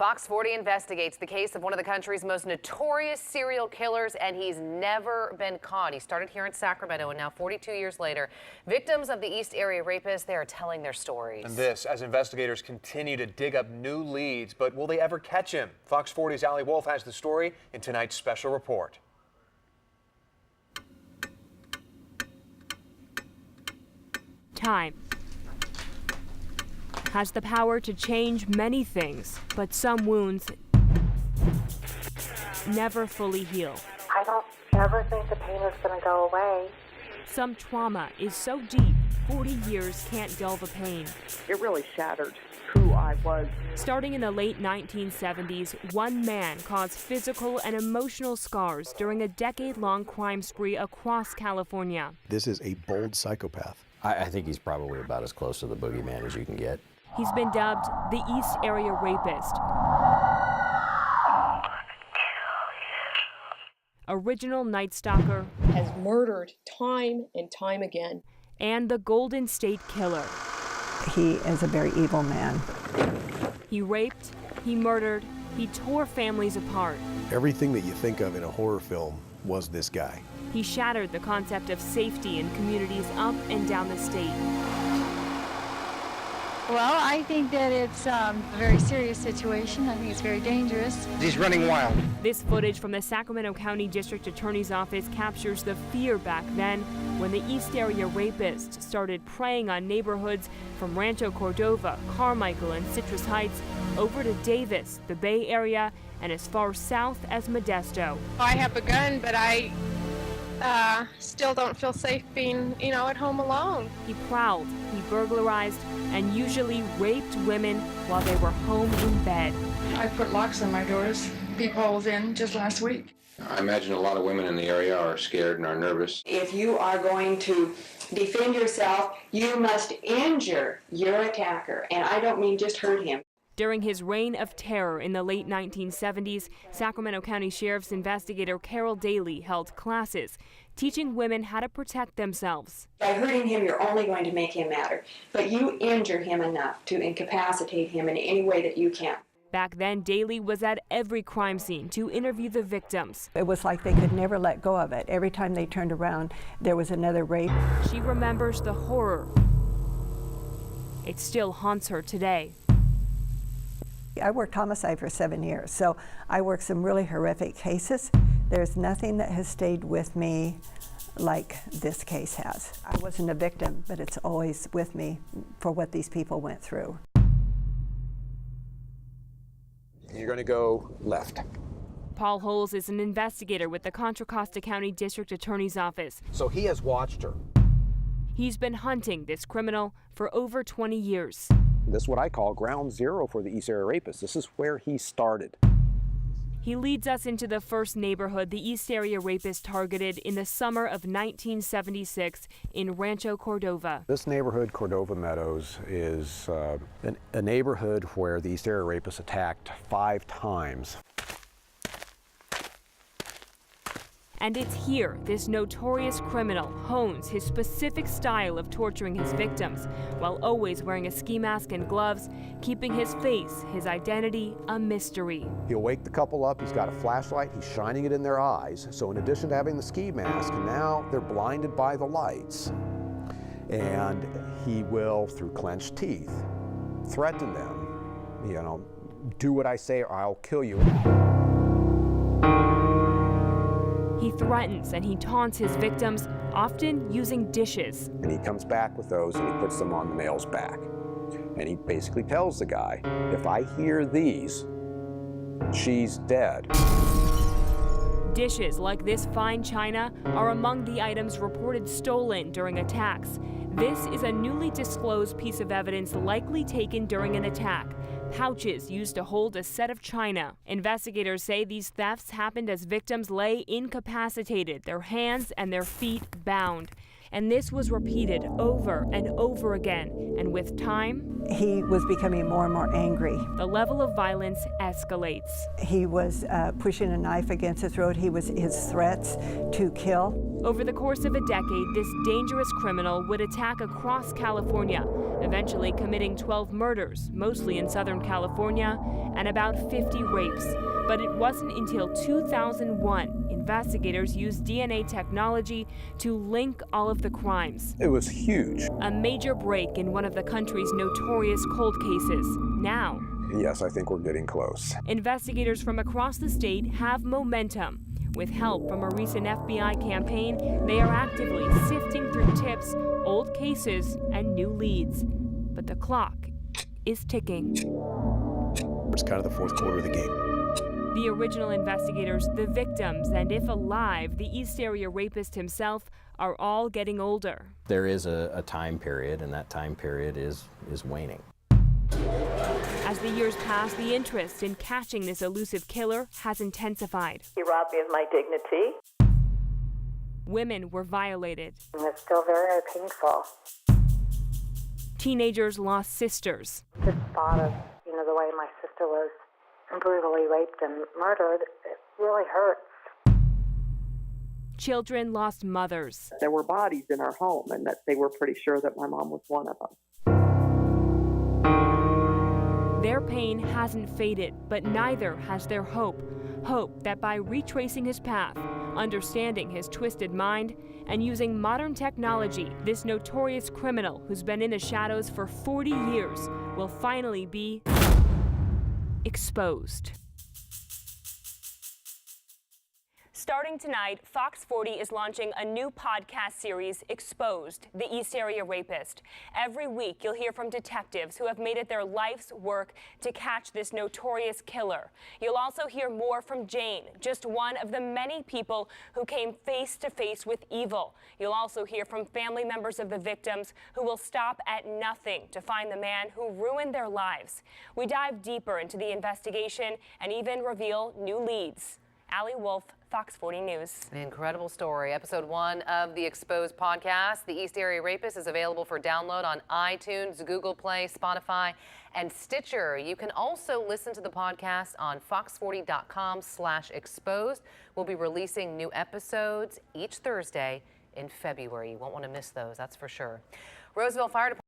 Fox 40 investigates the case of one of the country's most notorious serial killers, and he's never been caught. He started here in Sacramento, and now 42 years later, victims of the East Area Rapist, they are telling their stories. And this as investigators continue to dig up new leads, but will they ever catch him? Fox 40's Daly has the story in tonight's special report. Time has the power to change many things, but some wounds never fully heal. I don't ever think the pain is going to go away. Some trauma is so deep, 40 years can't dull the pain. It really shattered who I was. Starting in the late 1970s, one man caused physical and emotional scars during a decade-long crime spree across California. This is a bold psychopath. I think he's probably about as close to the boogeyman as you can get. He's been dubbed the East Area Rapist. Original Night Stalker. Has murdered time and time again. And the Golden State Killer. He is a very evil man. He raped, he murdered, he tore families apart. Everything that you think of in a horror film was this guy. He shattered the concept of safety in communities up and down the state. Well, I think that it's a very serious situation. I think it's very dangerous. He's running wild. This footage from the Sacramento County District Attorney's Office captures the fear back then when the East Area Rapist started preying on neighborhoods from Rancho Cordova, Carmichael, and Citrus Heights over to Davis, the Bay Area, and as far south as Modesto. I have a gun, but I still don't feel safe being, at home alone. He prowled, he burglarized, and usually raped women while they were home in bed. I put locks on my doors, peepholes in just last week. I imagine a lot of women in the area are scared and are nervous. If you are going to defend yourself, you must injure your attacker, and I don't mean just hurt him. During his reign of terror in the late 1970s, Sacramento County Sheriff's investigator Carol Daly held classes teaching women how to protect themselves. By hurting him, you're only going to make him madder, but you injure him enough to incapacitate him in any way that you can. Back then, Daly was at every crime scene to interview the victims. It was like they could never let go of it. Every time they turned around, there was another rape. She remembers the horror. It still haunts her today. I worked homicide for 7 years, so I worked some really horrific cases. There's nothing that has stayed with me like this case has. I wasn't a victim, but it's always with me for what these people went through. You're going to go left. Paul Holes is an investigator with the Contra Costa County District Attorney's Office. So he has watched her. He's been hunting this criminal for over 20 years. This is what I call ground zero for the East Area Rapist. This is where he started. He leads us into the first neighborhood the East Area Rapist targeted in the summer of 1976 in Rancho Cordova. This neighborhood, Cordova Meadows, is a neighborhood where the East Area Rapist attacked 5 times. And it's here this notorious criminal hones his specific style of torturing his victims, while always wearing a ski mask and gloves, keeping his face, his identity, a mystery. He'll wake the couple up, he's got a flashlight, he's shining it in their eyes, so in addition to having the ski mask, now they're blinded by the lights. And he will, through clenched teeth, threaten them, do what I say or I'll kill you. He threatens and he taunts his victims, often using dishes. And he comes back with those and he puts them on the male's back. And he basically tells the guy, if I hear these, she's dead. Dishes like this fine china are among the items reported stolen during attacks. This is a newly disclosed piece of evidence likely taken during an attack. Pouches used to hold a set of china. Investigators say these thefts happened as victims lay incapacitated, their hands and their feet bound. And this was repeated over and over again. And with time, he was becoming more and more angry. The level of violence escalates. He was pushing a knife against his throat. His threats to kill. Over the course of a decade, this dangerous criminal would attack across California, eventually committing 12 murders, mostly in Southern California, and about 50 rapes. But it wasn't until 2001 investigators used DNA technology to link all of the crimes. It was huge. A major break in one of the country's notorious cold cases. Now, yes, I think we're getting close. Investigators from across the state have momentum. With help from a recent FBI campaign, they are actively sifting through tips, old cases, and new leads. But the clock is ticking. It's kind of the fourth quarter of the game. The original investigators, the victims, and if alive, the East Area Rapist himself are all getting older. There is a time period, and that time period is waning. As the years pass, the interest in catching this elusive killer has intensified. He robbed me of my dignity. Women were violated. And it's still very painful. Teenagers lost sisters. Just thought of, the way my sister was brutally raped and murdered, it really hurts. Children lost mothers. There were bodies in our home, and that they were pretty sure that my mom was one of them. Their pain hasn't faded, but neither has their hope. Hope that by retracing his path, understanding his twisted mind, and using modern technology, this notorious criminal who's been in the shadows for 40 years will finally be exposed. Starting tonight, Fox 40 is launching a new podcast series, Exposed, the East Area Rapist. Every week, you'll hear from detectives who have made it their life's work to catch this notorious killer. You'll also hear more from Jane, just one of the many people who came face to face with evil. You'll also hear from family members of the victims who will stop at nothing to find the man who ruined their lives. We dive deeper into the investigation and even reveal new leads. Allie Wolf, Fox 40 News. An incredible story. Episode 1 of the Exposed podcast, The East Area Rapist, is available for download on iTunes, Google Play, Spotify, and Stitcher. You can also listen to the podcast on fox40.com/exposed. We'll be releasing new episodes each Thursday in February. You won't want to miss those, that's for sure. Roseville Fire Department